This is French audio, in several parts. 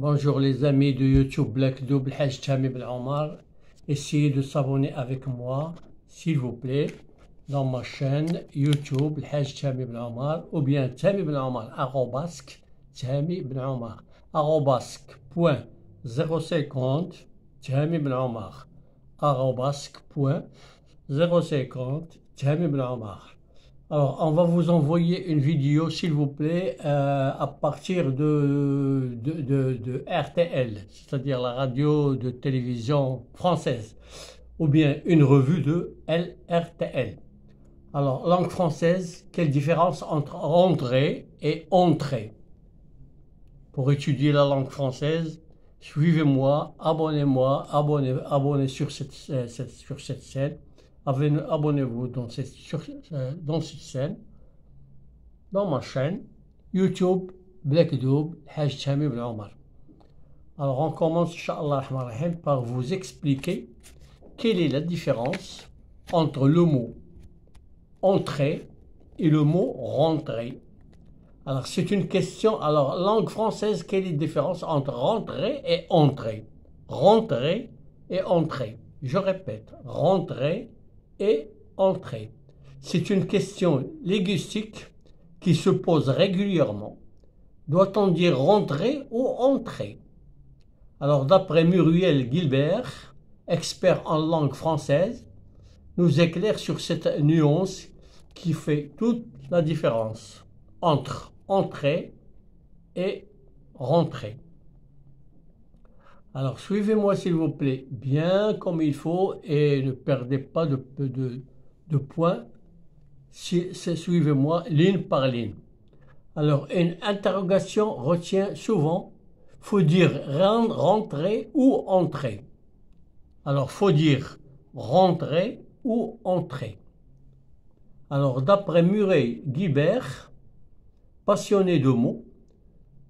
Bonjour les amis de YouTube Black Double Haj Tami Ben Omar. Essayez de s'abonner avec moi, s'il vous plaît, dans ma chaîne YouTube Haj Tami Ben Omar ou bien Tami Ben Omar, arrobasque Tami Ben Omar, arrobasque.050 Tami Ben Omar, arrobasque.050 Tami Ben Omar. Alors, on va vous envoyer une vidéo, s'il vous plaît, à partir de RTL, c'est-à-dire la radio de télévision française, ou bien une revue de LRTL. Alors, langue française, quelle différence entre rentrer et entrer? Pour étudier la langue française, suivez-moi, abonnez sur cette chaîne. Abonnez-vous dans cette chaîne, dans ma chaîne YouTube Black Double Haj Tami Ben Omar. Alors on commence Inch'Allah par vous expliquer quelle est la différence entre le mot entrer et le mot rentrer. Alors c'est une question. Alors langue française, quelle est la différence entre rentrer et entrer? Rentrer et entrer. Je répète, rentrer et entrer. C'est une question linguistique qui se pose régulièrement. Doit-on dire rentrer ou entrer? Alors d'après Muriel Gilbert, expert en langue française, nous éclaire sur cette nuance qui fait toute la différence entre entrer et rentrer. Alors, suivez-moi s'il vous plaît bien comme il faut et ne perdez pas de points. Suivez-moi ligne par ligne. Alors, une interrogation retient souvent, faut dire rentrer ou entrer. Alors, faut dire rentrer ou entrer. Alors, d'après Muriel Guibert, passionné de mots,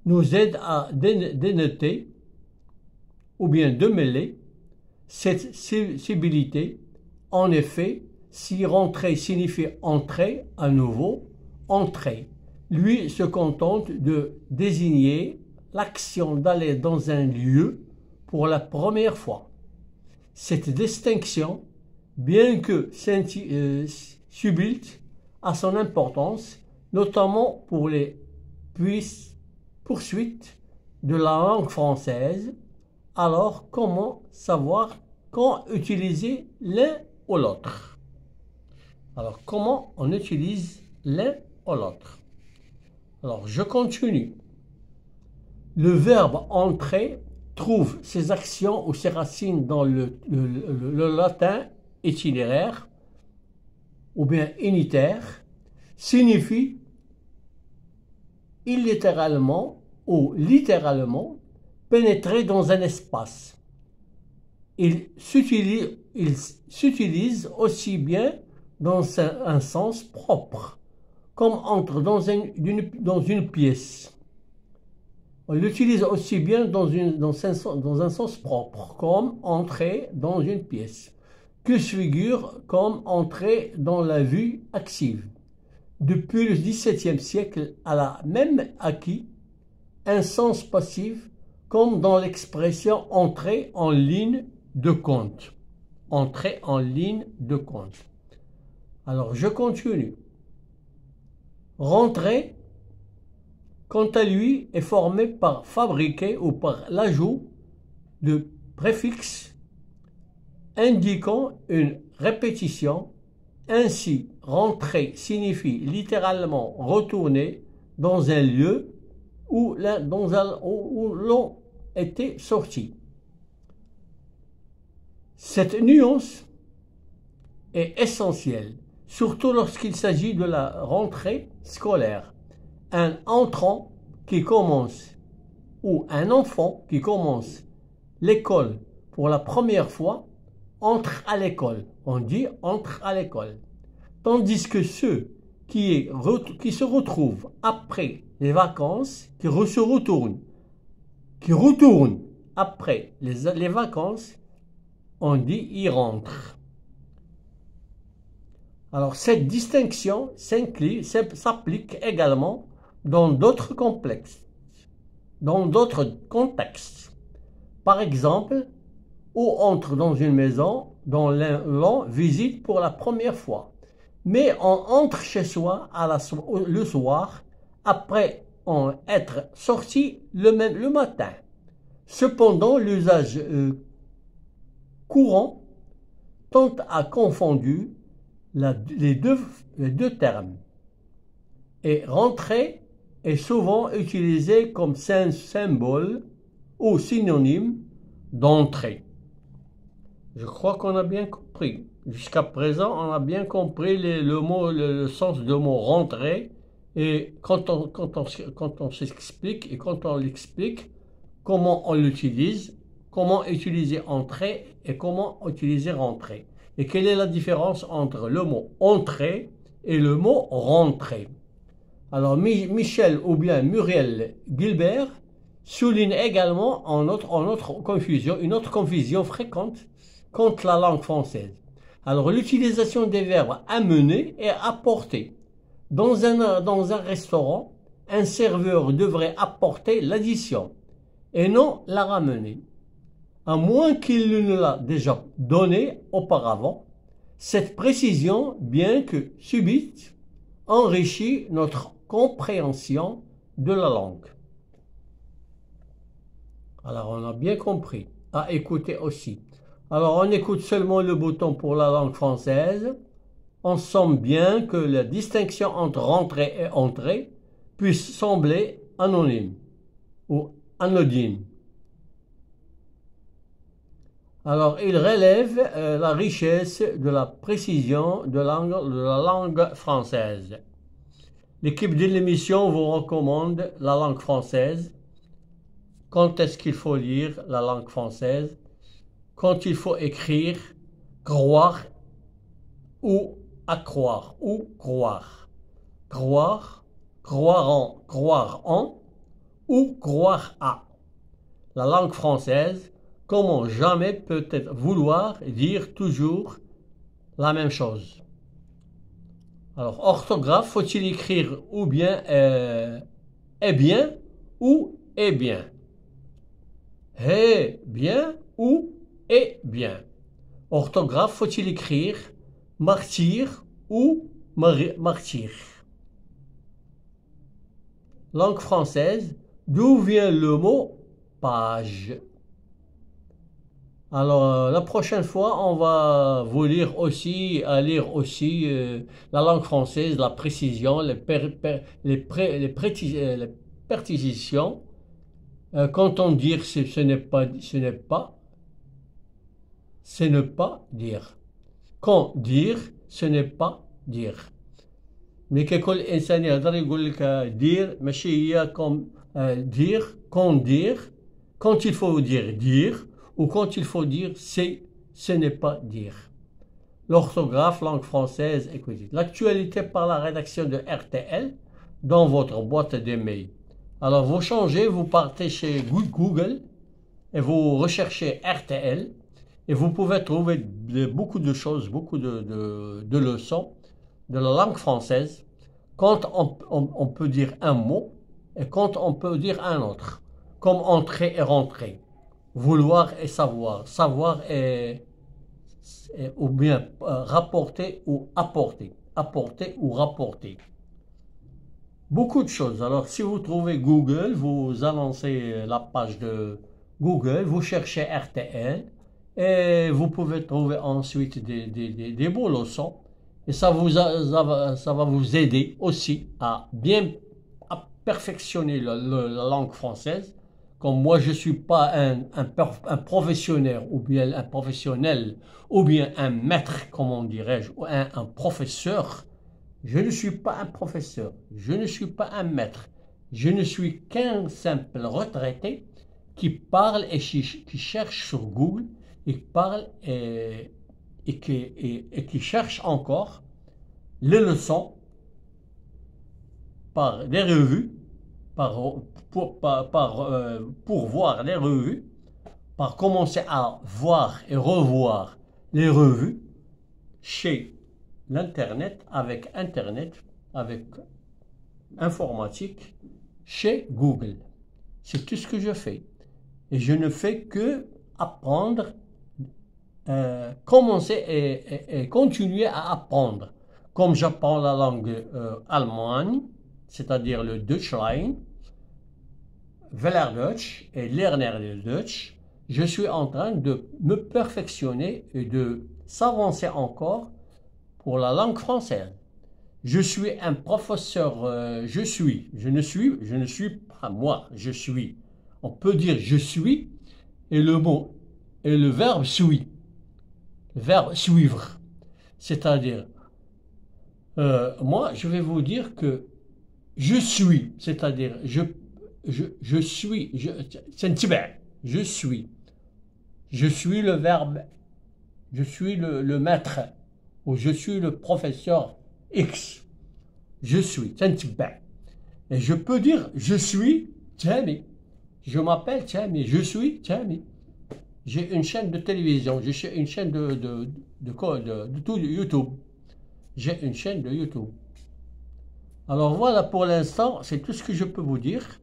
nous aide à dénoter ou bien de mêler cette cibilité. En effet, si rentrer signifie entrer à nouveau, entrer, lui se contente de désigner l'action d'aller dans un lieu pour la première fois. Cette distinction, bien que subtile, a son importance, notamment pour les poursuites de la langue française. Alors, comment savoir quand utiliser l'un ou l'autre? Alors, comment on utilise l'un ou l'autre? Alors, je continue. Le verbe entrer trouve ses actions ou ses racines dans le latin itinéraire ou bien unitaire, signifie illitéralement ou littéralement pénétrer dans un espace. Il s'utilise aussi bien dans un sens propre, comme entre dans une pièce. On l'utilise aussi bien dans un sens propre, comme entrer dans une pièce, que se figure comme entrer dans la vue active. Depuis le XVIIe siècle, elle a même acquis un sens passif, comme dans l'expression entrer en ligne de compte. Entrer en ligne de compte. Alors, je continue. Rentrer, quant à lui, est formé par fabriquer ou par l'ajout de préfixes indiquant une répétition. Ainsi, rentrer signifie littéralement retourner dans un lieu où l'on était sorti. Cette nuance est essentielle, surtout lorsqu'il s'agit de la rentrée scolaire. Un entrant qui commence ou un enfant qui commence l'école pour la première fois entre à l'école. On dit entre à l'école. Tandis que ceux qui se retrouvent après les vacances, qui retournent après les vacances, on dit y rentre. Alors cette distinction s'applique également dans d'autres contextes. dans d'autres contextes. Par exemple, on entre dans une maison dont l'on visite pour la première fois, mais on entre chez soi le soir après en être sorti le matin. Cependant, l'usage courant tend à confondre les deux termes. Et rentrer est souvent utilisé comme symbole ou synonyme d'entrée. Je crois qu'on a bien compris. Jusqu'à présent, on a bien compris le sens du mot rentrer. Et quand on s'explique et quand on l'explique, comment on l'utilise, comment utiliser entrer et comment utiliser rentrer. Et quelle est la différence entre le mot entrer et le mot rentrer. Alors Michel ou bien Muriel Gilbert souligne également une autre confusion fréquente contre la langue française. Alors l'utilisation des verbes amener et apporter. Dans un restaurant, un serveur devrait apporter l'addition et non la ramener. À moins qu'il ne l'a déjà donné auparavant, cette précision, bien que subite, enrichit notre compréhension de la langue. Alors on a bien compris, à écouter aussi. Alors on écoute seulement le bouton pour la langue française. On sent bien que la distinction entre rentrer et entrer puisse sembler anonyme ou anodine. Alors il relève la richesse de la précision de la langue française. L'équipe de l'émission vous recommande la langue française. Quand est-ce qu'il faut lire la langue française? Quand il faut écrire, croire ou accroire ou croire. Croire, croire en ou croire à. La langue française, comment jamais peut-être vouloir dire toujours la même chose. Alors, orthographe, faut-il écrire ou bien est bien ou est bien? Est bien ou est bien? Orthographe, faut-il écrire martyr ou martyr? Langue française, d'où vient le mot page? Alors, la prochaine fois, on va vous lire aussi la langue française, la précision, les précisions. Quand on dit ce n'est pas, c'est ne pas dire. Quand dire, ce n'est pas dire. Mais ككل إنسان يقدر يقول لك dire ماشي هي comme dire, quand il faut dire, ou quand il faut dire ce n'est pas dire. L'orthographe, langue française, écoutez. L'actualité par la rédaction de RTL dans votre boîte de mail. Alors vous changez, vous partez chez Google et vous recherchez RTL et vous pouvez trouver beaucoup de choses, beaucoup de leçons de la langue française quand on peut dire un mot et quand on peut dire un autre, comme entrer et rentrer, vouloir et savoir, ou bien rapporter ou apporter, ou rapporter. Beaucoup de choses. Alors si vous trouvez Google, vous annoncez la page de Google, vous cherchez RTL et vous pouvez trouver ensuite des beaux leçons. Et ça va vous aider aussi à perfectionner la langue française. Comme moi, je ne suis pas un professionnel ou bien un maître, comment dirais-je, ou un professeur. Je ne suis pas un professeur, je ne suis pas un maître. Je ne suis qu'un simple retraité qui parle et qui cherche sur Google, et parle et qui cherche encore les leçons par des revues, pour voir les revues, par commencer à voir et revoir les revues chez l'Internet, avec informatique, chez Google. C'est tout ce que je fais. Et je ne fais que apprendre, commencer et continuer à apprendre. Comme j'apprends la langue allemande, c'est-à-dire le Deutschlein, Wellerdeutsche et Lerner Deutsch, je suis en train de me perfectionner et de s'avancer encore pour la langue française. Je suis un professeur, je ne suis pas moi, je suis. On peut dire je suis et le mot et le verbe suis, le verbe suivre. C'est-à-dire, moi je vais vous dire que je suis, c'est-à-dire je suis, c'est un تبع, je suis. Je suis le verbe, je suis le maître, ou je suis le professeur X. Je suis, c'est un تبع. Et je peux dire je suis Tami. Je m'appelle Tami, je suis Tami. J'ai une chaîne de télévision, j'ai une chaîne de tout YouTube. J'ai une chaîne de YouTube. Alors voilà, pour l'instant, c'est tout ce que je peux vous dire.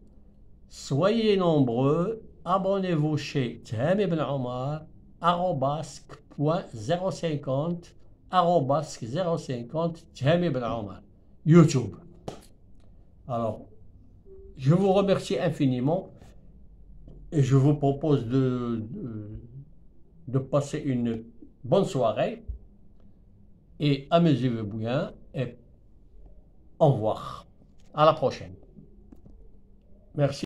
Soyez nombreux, abonnez-vous chez Tami Ben Omar, @050, 050 Tami Ben Omar, YouTube. Alors, je vous remercie infiniment et je vous propose de passer une bonne soirée et amusez-vous bien et au revoir. À la prochaine. Merci.